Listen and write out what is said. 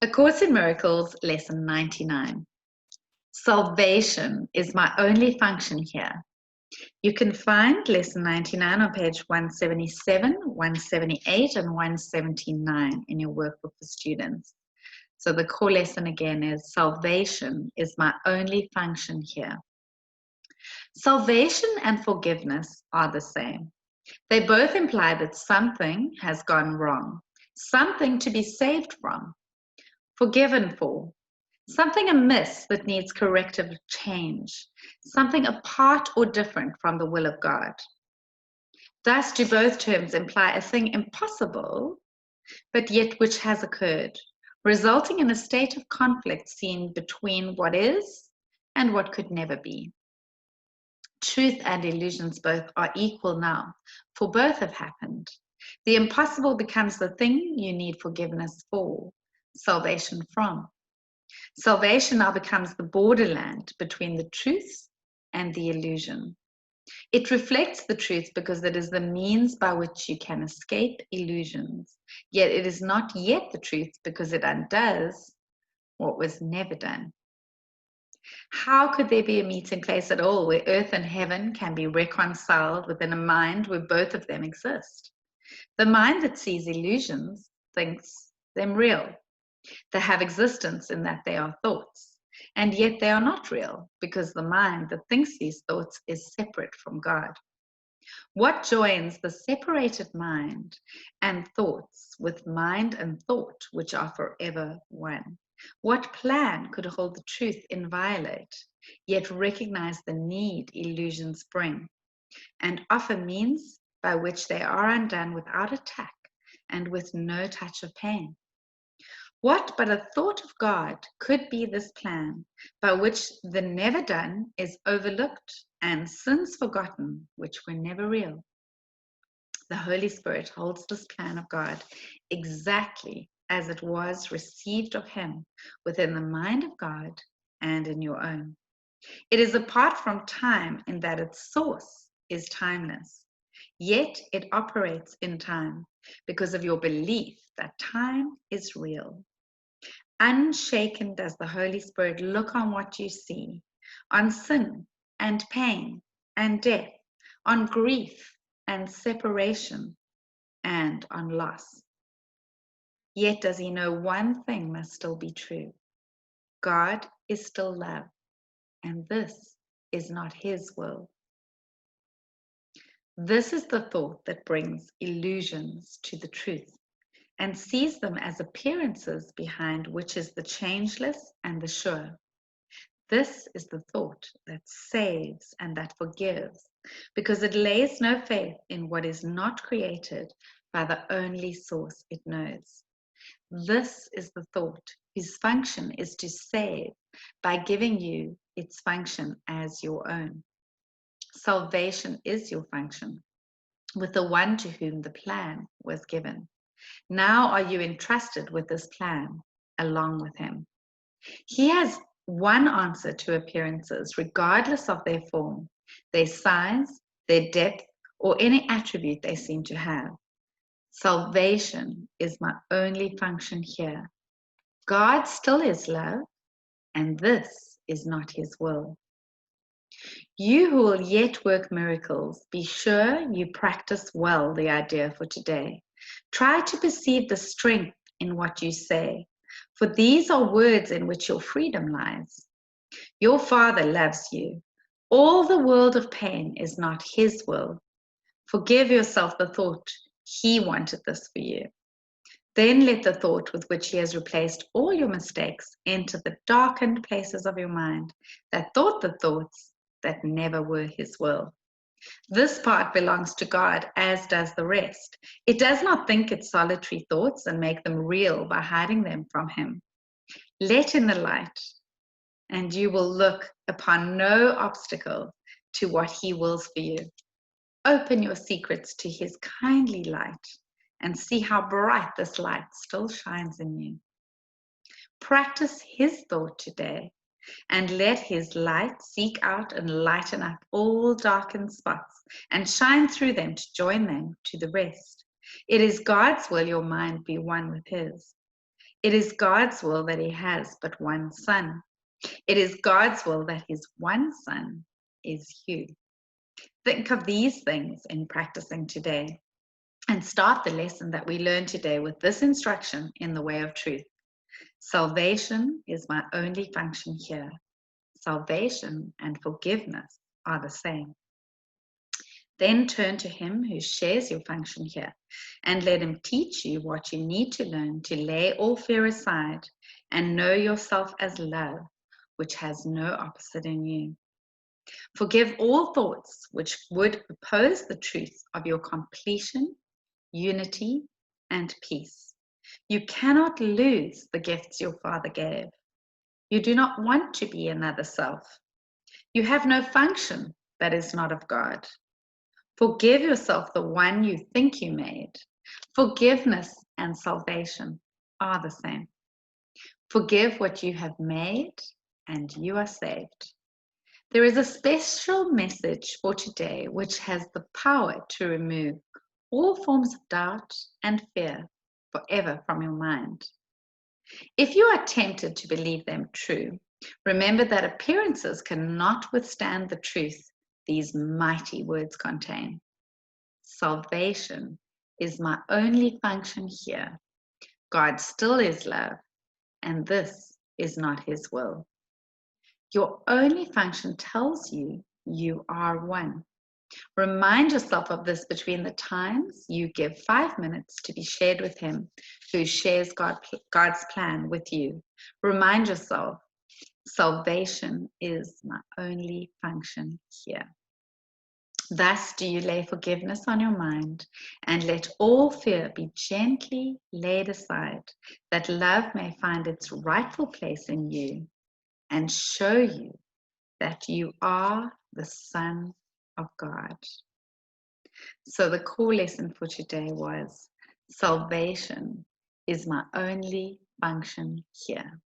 A Course in Miracles, Lesson 99. Salvation is my only function here. You can find Lesson 99 on page 177, 178, and 179 in your workbook for students. So the core lesson again is salvation is my only function here. Salvation and forgiveness are the same. They both imply that something has gone wrong, something to be saved from, forgiven for, something amiss that needs corrective change, something apart or different from the will of God. Thus do both terms imply a thing impossible, but yet which has occurred, resulting in a state of conflict seen between what is and what could never be. Truth and illusions both are equal now, for both have happened. The impossible becomes the thing you need forgiveness for, salvation from. Salvation now becomes the borderland between the truth and the illusion. It reflects the truth because it is the means by which you can escape illusions, yet it is not yet the truth because it undoes what was never done. How could there be a meeting place at all where earth and heaven can be reconciled within a mind where both of them exist? The mind that sees illusions thinks them real. They have existence in that they are thoughts, and yet they are not real because the mind that thinks these thoughts is separate from God. What joins the separated mind and thoughts with mind and thought, which are forever one? What plan could hold the truth inviolate, yet recognize the need illusions bring, and offer means by which they are undone without attack and with no touch of pain? What but a thought of God could be this plan by which the never done is overlooked and sins forgotten, which were never real? The Holy Spirit holds this plan of God exactly as it was received of Him within the mind of God and in your own. It is apart from time in that its source is timeless, yet it operates in time because of your belief that time is real. Unshaken does the Holy Spirit look on what you see, on sin and pain and death, on grief and separation, and on loss. Yet does He know one thing must still be true. God is still love, and this is not His will. This is the thought that brings illusions to the truth and sees them as appearances behind which is the changeless and the sure. This is the thought that saves and that forgives, because it lays no faith in what is not created by the only source it knows. This is the thought whose function is to save by giving you its function as your own. Salvation is your function, with the one to whom the plan was given. Now are you entrusted with this plan along with Him. He has one answer to appearances, regardless of their form, their size, their depth, or any attribute they seem to have. Salvation is my only function here. God still is love, and this is not His will. You who will yet work miracles, be sure you practice well the idea for today. Try to perceive the strength in what you say, for these are words in which your freedom lies. Your Father loves you. All the world of pain is not His will. Forgive yourself the thought He wanted this for you. Then let the thought with which He has replaced all your mistakes enter the darkened places of your mind that thought the thoughts that never were His will. This part belongs to God, as does the rest. It does not think its solitary thoughts and make them real by hiding them from Him. Let in the light, and you will look upon no obstacle to what He wills for you. Open your secrets to His kindly light and see how bright this light still shines in you. Practice His thought today and let His light seek out and lighten up all darkened spots and shine through them to join them to the rest. It is God's will your mind be one with His. It is God's will that he has but one son. It is God's will that his one son is you. Think of these things in practicing today and start the lesson that we learned today with this instruction in the way of truth. Salvation is my only function here. Salvation and forgiveness are the same. Then turn to him who shares your function here and let him teach you what you need to learn to lay all fear aside and know yourself as love, which has no opposite in you. Forgive all thoughts which would oppose the truth of your completion, unity, and peace. You cannot lose the gifts your Father gave. You do not want to be another self. You have no function that is not of God. Forgive yourself the one you think you made. Forgiveness and salvation are the same. Forgive what you have made, and you are saved. There is a special message for today which has the power to remove all forms of doubt and fear forever from your mind. If you are tempted to believe them true, remember that appearances cannot withstand the truth these mighty words contain. Salvation is my only function here. God still is love, and this is not his will. Your only function tells you you are one. Remind yourself of this between the times you give 5 minutes to be shared with him who shares God's plan with you. Remind yourself, salvation is my only function here. Thus do you lay forgiveness on your mind and let all fear be gently laid aside, that love may find its rightful place in you and show you that you are the Son of God. So the core lesson for today was salvation is my only function here.